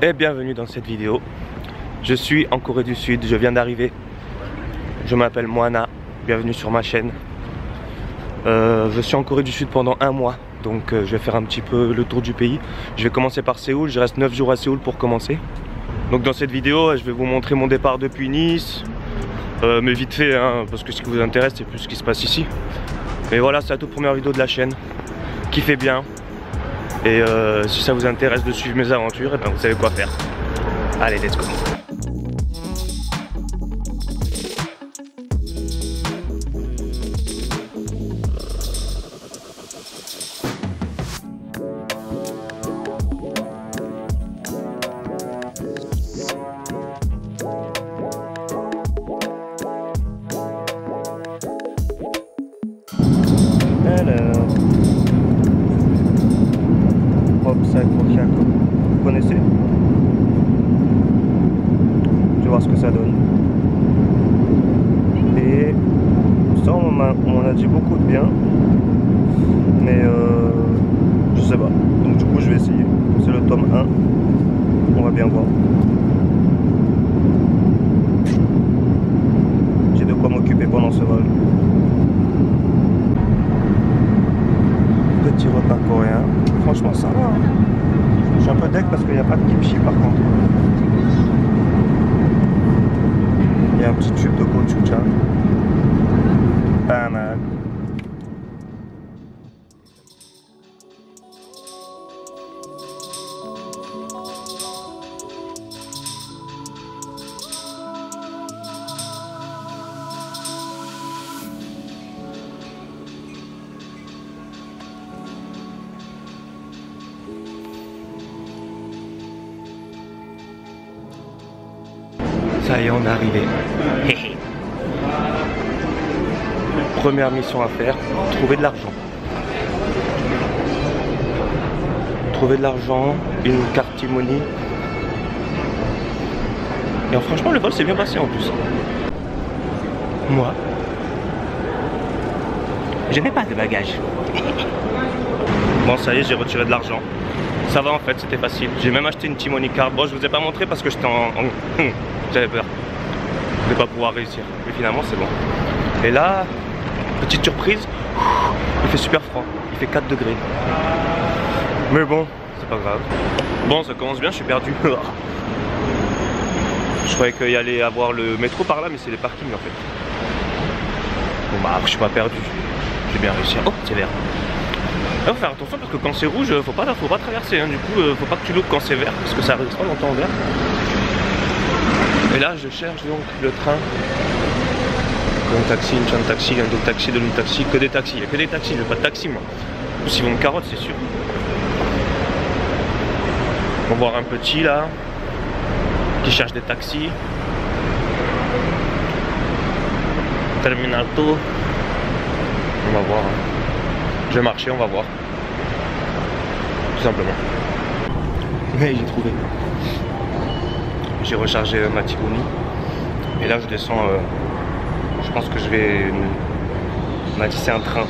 Et bienvenue dans cette vidéo. Je suis en Corée du Sud, je viens d'arriver. Je m'appelle Moana, bienvenue sur ma chaîne. Je suis en Corée du Sud pendant un mois, donc je vais faire un petit peu le tour du pays. Je vais commencer par Séoul, je reste 9 jours à Séoul pour commencer. Donc dans cette vidéo, je vais vous montrer mon départ depuis Nice. Mais vite fait, hein, parce que ce qui vous intéresse, c'est plus ce qui se passe ici. Mais voilà, c'est la toute première vidéo de la chaîne. Kiffez bien. Et si ça vous intéresse de suivre mes aventures, et ben vous savez quoi faire. Allez, let's go. Vous connaissez? Je vais voir ce que ça donne. Et ça, on m'en a dit beaucoup de bien, mais je sais pas. Donc du coup, je vais essayer. C'est le tome 1. On va bien voir. J'ai de quoi m'occuper pendant ce vol. Petit repas coréen. Franchement, ça va. Je suis un peu deck parce qu'il n'y a pas de kimchi par contre. Il y a un petit tube de gochujang. Pas mal. Ça y est, on est arrivé. Première mission à faire, trouver de l'argent. Trouver de l'argent, une carte T-Money. Et franchement, le vol s'est bien passé en plus. Moi, je n'ai pas de bagages. Bon, ça y est, j'ai retiré de l'argent. Ça va en fait, c'était facile. J'ai même acheté une T-Money card. Bon, je vous ai pas montré parce que j'étais j'avais peur de ne pas pouvoir réussir. Mais finalement, c'est bon. Et là, petite surprise, il fait super froid. Il fait 4 degrés. Mais bon, c'est pas grave. Bon, ça commence bien, je suis perdu. Je croyais qu'il y allait avoir le métro par là, mais c'est les parkings en fait. Bon bah, je suis pas perdu. J'ai bien réussi. Oh, c'est vert. Il faut faire attention parce que quand c'est rouge, faut pas traverser. Hein. Du coup, faut pas que tu loupes quand c'est vert parce que ça reste pas longtemps en vert. Et là, je cherche donc le train. Un taxi, une chaîne de taxi, un double taxi, de taxi, que des taxis. Il n'y a que des taxis, je veux pas de taxi moi. En plus, ils vont me carotte, c'est sûr. On va voir un petit là qui cherche des taxis. Terminal tôt. On va voir. Je vais marcher, on va voir. Tout simplement. Mais j'ai trouvé. J'ai rechargé ma T-Money. Et là je descends. Je pense que je vais. Elle m'a dit c'est un train.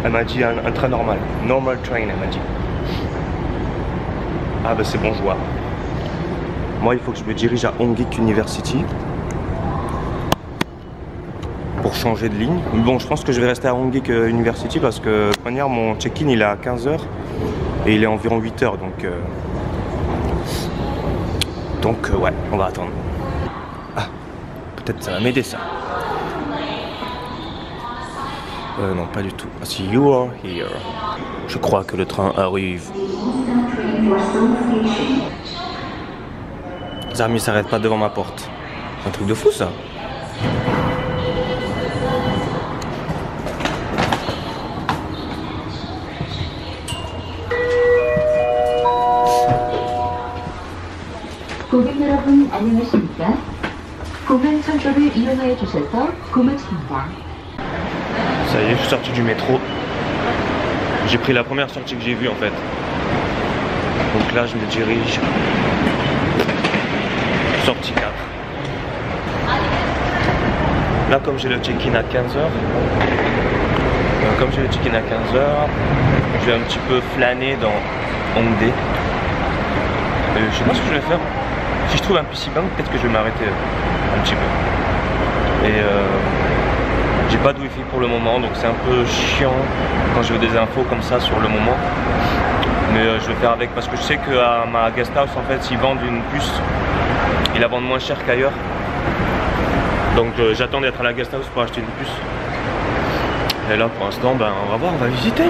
Elle m'a dit un train normal. Normal train, elle m'a dit. Ah bah c'est bon, je vois. Moi il faut que je me dirige à Hongik University. Pour changer de ligne. Bon, je pense que je vais rester à Hongik University parce que de toute manière mon check-in il est à 15 h et il est environ 8 h donc ouais, on va attendre. Ah, peut-être ça va m'aider ça. Non, pas du tout. Ah, si, you are here. Je crois que le train arrive. Les amis s'arrêtent pas devant ma porte. C'est un truc de fou ça. 고객 여러분 안녕하십니까? 공항 철도를 이용하여 주셔서 고맙습니다. Ça y est, je suis sorti du métro. J'ai pris la première sortie que j'ai vue en fait. Donc là, je me dirige. Sortie 4. Là, comme j'ai le check-in à 15 h, je vais un petit peu flâner dans Hongdae. Je sais pas ce que je vais faire. Si je trouve un PC Bank, peut-être que je vais m'arrêter un petit peu. Et j'ai pas de wifi pour le moment, donc c'est un peu chiant quand je veux des infos comme ça sur le moment. Mais je vais faire avec parce que je sais qu'à ma guest house en fait ils vendent une puce, ils la vendent moins cher qu'ailleurs. Donc j'attends d'être à la guest house pour acheter une puce. Et là pour l'instant ben on va voir, on va visiter.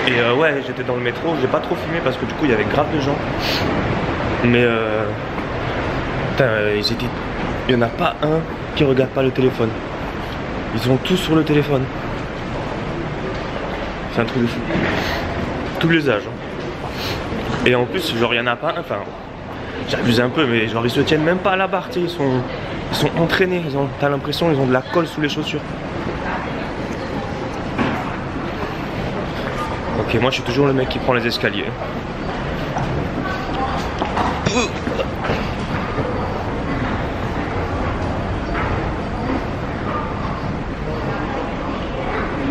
Et ouais, j'étais dans le métro, j'ai pas trop filmé parce que du coup il y avait grave de gens. Mais putain, il y en a pas un qui regarde pas le téléphone. Ils sont tous sur le téléphone. C'est un truc de fou. Tous les âges. Hein. Et en plus, genre il y en a pas un, enfin j'abuse un peu, mais genre ils se tiennent même pas à la barre, tu sais, ils sont entraînés, t'as l'impression ils ont de la colle sous les chaussures. Ok, moi je suis toujours le mec qui prend les escaliers.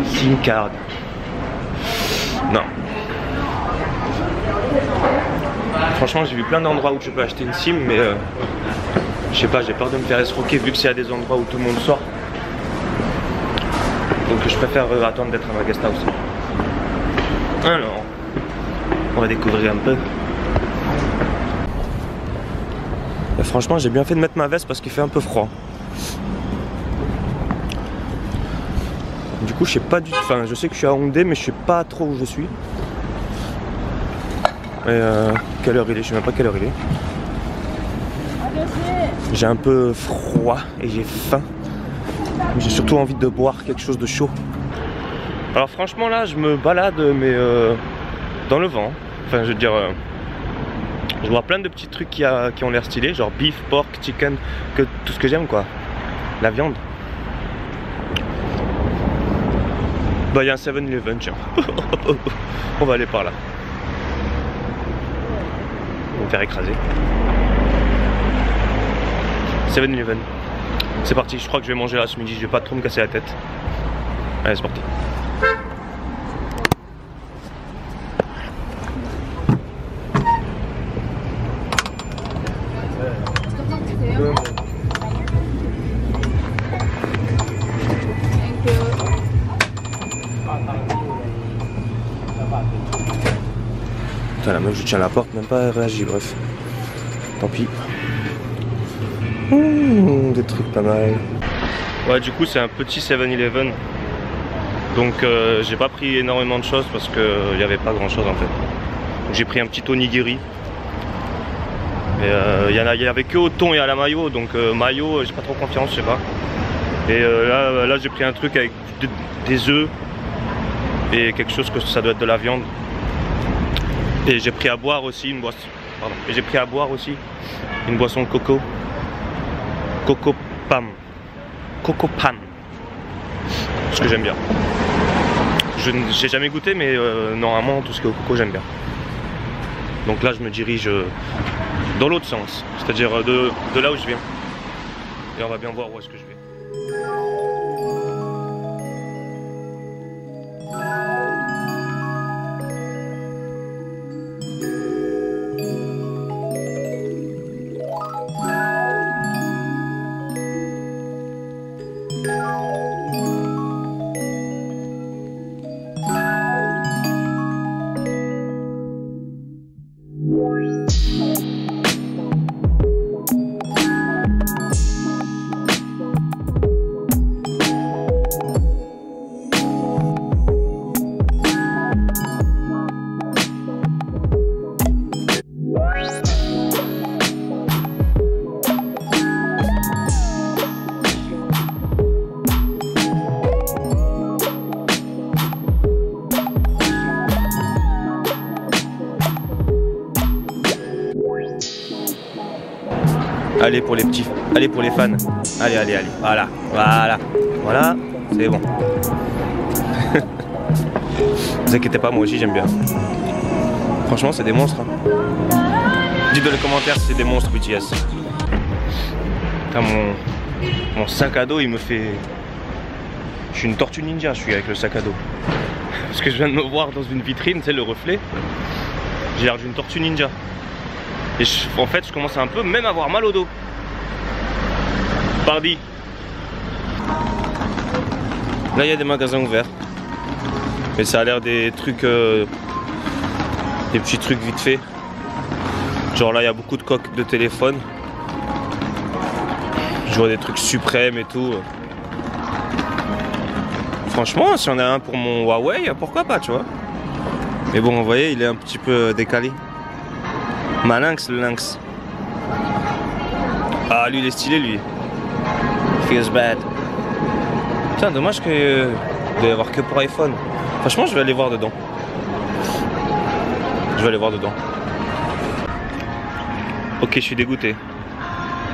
SIM card. Non. Franchement j'ai vu plein d'endroits où tu peux acheter une SIM, mais je sais pas, j'ai peur de me faire escroquer vu que c'est à des endroits où tout le monde sort. Donc je préfère attendre d'être à ma guest house. Alors, on va découvrir un peu. Et franchement j'ai bien fait de mettre ma veste parce qu'il fait un peu froid. Du coup je sais pas du tout, enfin je sais que je suis à Hongdae mais je sais pas trop où je suis. Et quelle heure il est, je sais même pas quelle heure il est. J'ai un peu froid et j'ai faim. J'ai surtout envie de boire quelque chose de chaud. Alors franchement là je me balade mais dans le vent. Enfin je veux dire je vois plein de petits trucs qui ont l'air stylés, genre beef, pork, chicken, tout ce que j'aime quoi. La viande. Bah il y a un 7-Eleven tiens. On va aller par là. On va me faire écraser. 7-Eleven. C'est parti, je crois que je vais manger là ce midi, je vais pas trop me casser la tête. Allez c'est parti. Putain la meuf je tiens la porte, même pas réagi, bref. Tant pis. Des trucs pas mal. Ouais du coup c'est un petit 7-Eleven. Donc j'ai pas pris énormément de choses parce qu'il n'y avait pas grand chose en fait. J'ai pris un petit onigiri. Et il y avait que au thon et à la mayo, donc mayo j'ai pas trop confiance, je sais pas. Et là j'ai pris un truc avec des œufs et quelque chose que ça doit être de la viande. Et j'ai pris à boire aussi une boisson. Pardon. Et j'ai pris à boire aussi une boisson coco. Coco Pam. Coco Pam. Ce que j'aime bien. Je n'ai jamais goûté mais normalement tout ce qui est au coco j'aime bien. Donc là je me dirige dans l'autre sens, c'est-à-dire de là où je viens. Et on va bien voir où est-ce que je vais. Allez pour les petits, allez pour les fans. Allez, allez, allez. Voilà, voilà, voilà, c'est bon. Vous inquiétez pas, moi aussi j'aime bien. Franchement, c'est des monstres. Hein. Dites dans les commentaires si c'est des monstres BTS. Putain, mon sac à dos, il me fait. Je suis une tortue ninja, je suis avec le sac à dos. Parce que je viens de me voir dans une vitrine, tu sais, le reflet. J'ai l'air d'une tortue ninja. Et en fait, je commence un peu même à avoir mal au dos. Pardi. Là, il y a des magasins ouverts. Mais ça a l'air des trucs... des petits trucs vite fait. Genre là, il y a beaucoup de coques de téléphone. Je vois des trucs suprêmes et tout. Franchement, si on a un pour mon Huawei, pourquoi pas, tu vois. Mais bon, vous voyez, il est un petit peu décalé. Malinx, le lynx. Ah, lui, il est stylé, lui. Feels bad. Putain, dommage qu'il doit y avoir que pour iPhone. Franchement, je vais aller voir dedans. Je vais aller voir dedans. Ok, je suis dégoûté.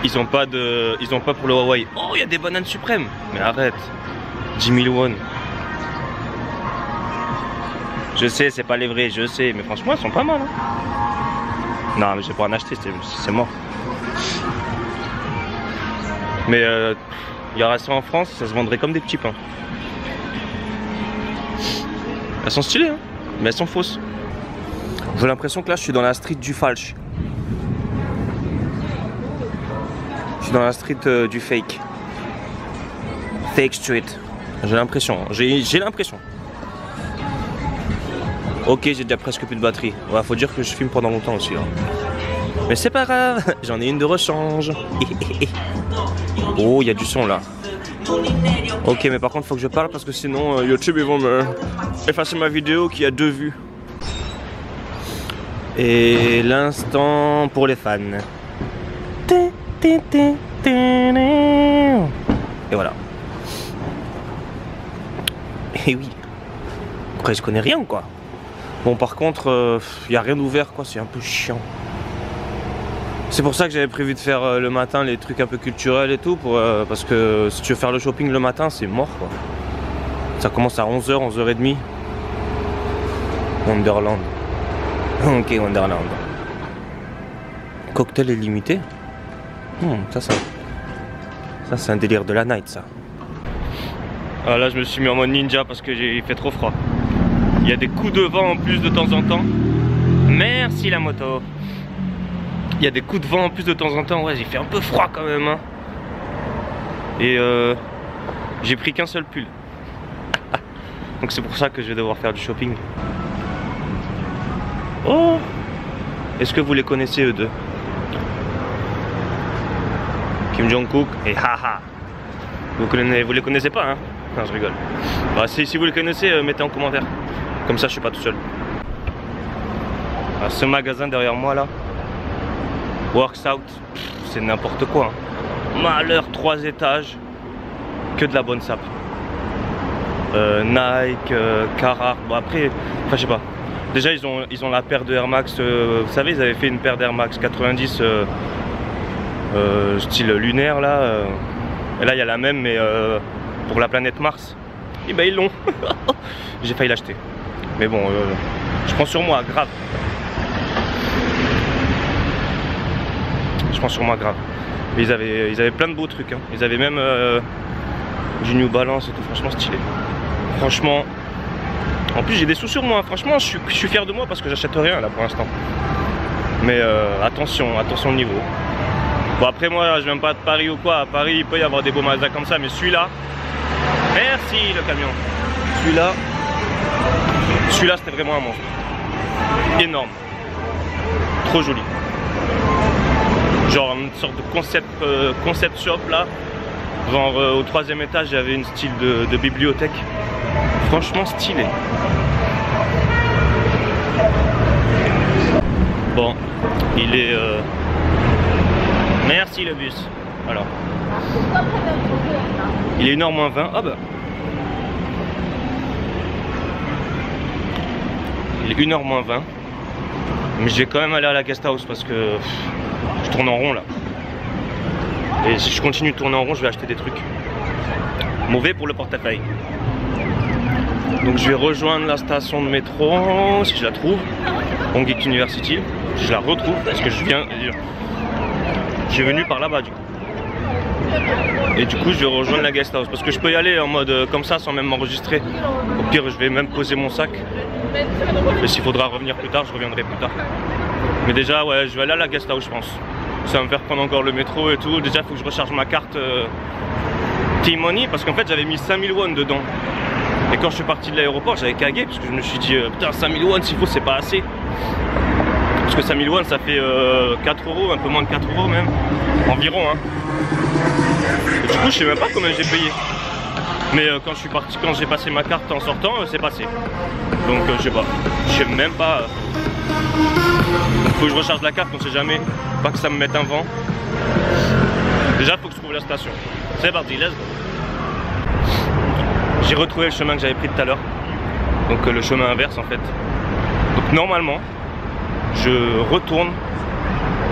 Ils ont pas pour le Huawei. Oh, il y a des bananes suprêmes. Mais arrête. 10 000 won. Je sais, c'est pas les vrais, je sais. Mais franchement, elles sont pas mal. Hein. Non, mais je vais pas en acheter, c'est mort. Mais il y aurait ça en France, ça se vendrait comme des petits pains. Elles sont stylées, hein, mais elles sont fausses. J'ai l'impression que là, je suis dans la street du falche. Je suis dans la street du fake. Fake street. J'ai l'impression. J'ai l'impression. Ok, j'ai déjà presque plus de batterie. Ouais, faut dire que je filme pendant longtemps aussi. Hein. Mais c'est pas grave, j'en ai une de rechange. Oh, il y a du son là. Ok, mais par contre, faut que je parle parce que sinon YouTube ils vont me effacer ma vidéo qui a 2 vues. Et l'instant pour les fans. Et voilà. Et oui. Après, je connais rien quoi. Bon, par contre, il n'y a rien d'ouvert quoi, c'est un peu chiant. C'est pour ça que j'avais prévu de faire le matin les trucs un peu culturels et tout, parce que si tu veux faire le shopping le matin, c'est mort quoi. Ça commence à 11h, 11h30. Wonderland. Ok, Wonderland. Cocktail illimité. Ça c'est un délire de la night ça. Ah, là je me suis mis en mode ninja parce que il fait trop froid. Il y a des coups de vent en plus de temps en temps. Merci la moto. Il y a des coups de vent en plus de temps en temps. Ouais, il fait un peu froid quand même. Hein. Et j'ai pris qu'un seul pull. Donc c'est pour ça que je vais devoir faire du shopping. Oh! Est-ce que vous les connaissez eux deux? Kim Jong-kook et Haha. Vous les connaissez pas hein? Non, je rigole. Bah, si vous les connaissez, mettez en commentaire. Comme ça je suis pas tout seul. Alors, ce magasin derrière moi là, Works Out, c'est n'importe quoi. Hein. Malheur, 3 étages, que de la bonne sape. Nike, Carhartt, bon après, enfin je sais pas. Déjà ils ont la paire de Air Max, vous savez ils avaient fait une paire d'Air Max 90 style lunaire là. Et là il y a la même mais pour la planète Mars. Et ben ils l'ont. J'ai failli l'acheter. Mais bon, je prends sur moi, grave. Je prends sur moi, grave. Et ils avaient plein de beaux trucs. Hein. Ils avaient même du New Balance et tout, franchement stylé. Franchement, en plus j'ai des sous sur moi. Franchement, je suis fier de moi parce que j'achète rien là pour l'instant. Mais attention au niveau. Bon après moi, je viens pas de Paris ou quoi. À Paris, il peut y avoir des beaux magasins comme ça, mais celui-là, merci le camion. Celui-là c'était vraiment un monstre. Énorme. Trop joli. Genre une sorte de concept shop là. Genre au 3e étage il y avait une style de bibliothèque. Franchement stylé. Bon, il est... Merci le bus. Alors. Il est 1h moins 20. Ah bah. Il est 1h moins 20. Mais je vais quand même aller à la guest house parce que je tourne en rond là. Et si je continue de tourner en rond, je vais acheter des trucs. Mauvais pour le portefeuille. Donc je vais rejoindre la station de métro, si je la trouve. Hongik University. Si je la retrouve, parce que je suis venu par là-bas du coup. Et du coup je vais rejoindre la guest house parce que je peux y aller en mode comme ça sans même m'enregistrer. Au pire je vais même poser mon sac. Et s'il faudra revenir plus tard, je reviendrai plus tard. Mais déjà ouais, je vais aller à la guest house je pense. Ça va me faire prendre encore le métro et tout. Déjà il faut que je recharge ma carte T-Money parce qu'en fait j'avais mis 5000 won dedans. Et quand je suis parti de l'aéroport j'avais cagué parce que je me suis dit putain 5000 won s'il faut c'est pas assez. Parce que 5000 won ça fait 4 €, un peu moins de 4 € même. Environ hein. Et du coup je sais même pas combien j'ai payé. Mais quand je suis parti, quand j'ai passé ma carte en sortant, c'est passé. Donc je sais pas. Je sais même pas. Il faut que je recharge la carte, on sait jamais. Pas que ça me mette un vent. Déjà il faut que je trouve la station. C'est parti, let's go. J'ai retrouvé le chemin que j'avais pris tout à l'heure. Donc le chemin inverse en fait. Donc normalement, je retourne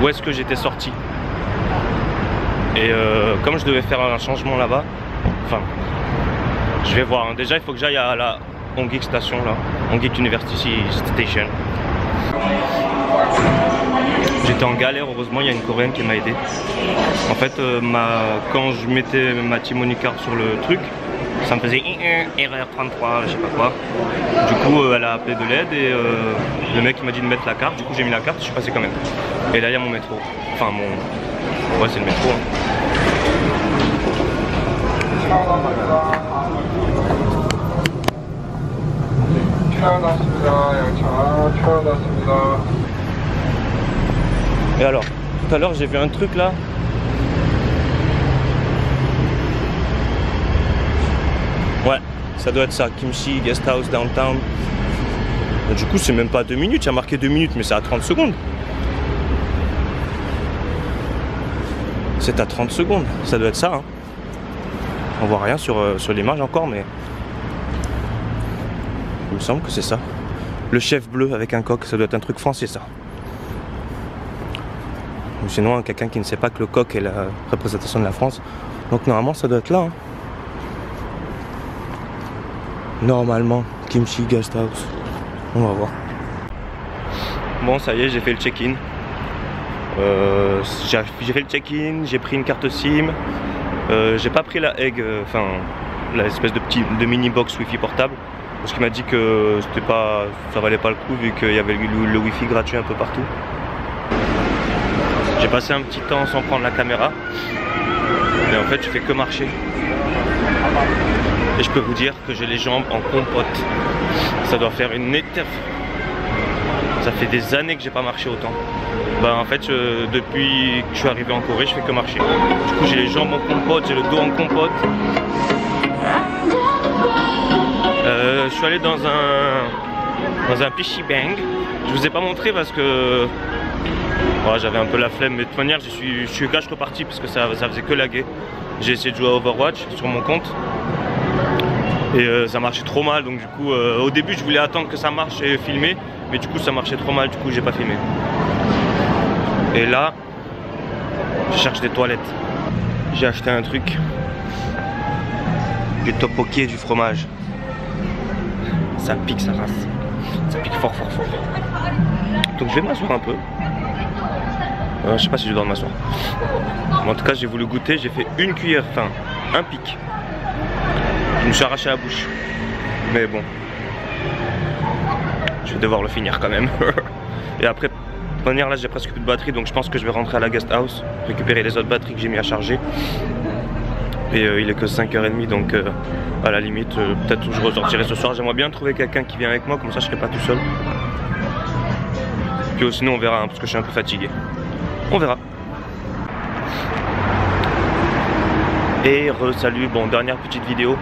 où est-ce que j'étais sorti. Et comme je devais faire un changement là-bas, enfin, je vais voir. Déjà il faut que j'aille à la Hongik Station là, Hongik University Station. J'étais en galère, heureusement il y a une coréenne qui m'a aidé. En fait quand je mettais ma T-Money card sur le truc, ça me faisait erreur 33, je sais pas quoi. Du coup elle a appelé de l'aide et le mec m'a dit de mettre la carte. Du coup j'ai mis la carte, je suis passé quand même. Et là il y a mon métro. Enfin mon... ouais c'est le métro. Et alors, tout à l'heure j'ai vu un truc là. Ouais, ça doit être ça, Kimchi Guest House Downtown. Et du coup c'est même pas 2 minutes, il y a marqué 2 minutes mais c'est à 30 secondes. C'est à 30 secondes, ça doit être ça hein. On voit rien sur l'image encore mais il me semble que c'est ça. Le chef bleu avec un coq, ça doit être un truc français ça. Ou sinon quelqu'un qui ne sait pas que le coq est la représentation de la France. Donc normalement ça doit être là hein. Normalement, Kimchi Guest House. On va voir. Bon ça y est, j'ai fait le check-in. J'ai fait le check-in, j'ai pris une carte SIM. J'ai pas pris la egg, enfin l'espèce de mini box wifi portable. Parce qu'il m'a dit que c'était pas, ça valait pas le coup vu qu'il y avait le wifi gratuit un peu partout. J'ai passé un petit temps sans prendre la caméra. Mais en fait je fais que marcher. Et je peux vous dire que j'ai les jambes en compote. Ça doit faire une éternité. Ça fait des années que j'ai pas marché autant. Bah en fait depuis que je suis arrivé en Corée je fais que marcher. Du coup j'ai les jambes en compote, j'ai le dos en compote. Je suis allé dans un Pishi Bang. Je vous ai pas montré parce que voilà, j'avais un peu la flemme, mais de toute manière je suis cash reparti parce que ça faisait que laguer. J'ai essayé de jouer à Overwatch sur mon compte. Et ça marchait trop mal, donc du coup au début je voulais attendre que ça marche et filmer, mais du coup ça marchait trop mal, du coup j'ai pas filmé. Et là je cherche des toilettes. J'ai acheté un truc, du tteokbokki et du fromage. Ça pique sa race, ça pique fort fort fort. Donc je vais m'asseoir un peu. Je sais pas si je dois m'asseoir. En tout cas j'ai voulu goûter, j'ai fait une cuillère, enfin un pic. Je me suis arraché la bouche. Mais bon. Je vais devoir le finir quand même. Et après, de toute manière là j'ai presque plus de batterie. Donc je pense que je vais rentrer à la guest house. Récupérer les autres batteries que j'ai mis à charger. Et il est que 5h30. Donc à la limite, peut-être que je ressortirai ce soir. J'aimerais bien trouver quelqu'un qui vient avec moi. Comme ça je serai pas tout seul. Puis sinon on verra hein, parce que je suis un peu fatigué. On verra. Et re-salut. Bon, dernière petite vidéo.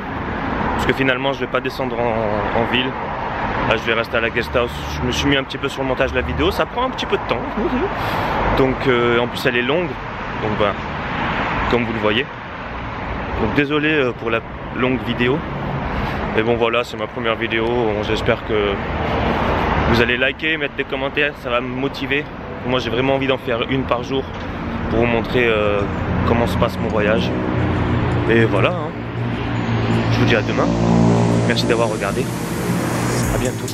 Parce que finalement je vais pas descendre en ville. Là je vais rester à la guest house. Je me suis mis un petit peu sur le montage de la vidéo. Ça prend un petit peu de temps. Donc en plus elle est longue. Donc ben comme vous le voyez. Donc désolé pour la longue vidéo. Mais bon voilà, c'est ma première vidéo. J'espère que vous allez liker, mettre des commentaires. Ça va me motiver. Moi j'ai vraiment envie d'en faire une par jour. Pour vous montrer comment se passe mon voyage. Et voilà hein. Je vous dis à demain. Merci d'avoir regardé. À bientôt.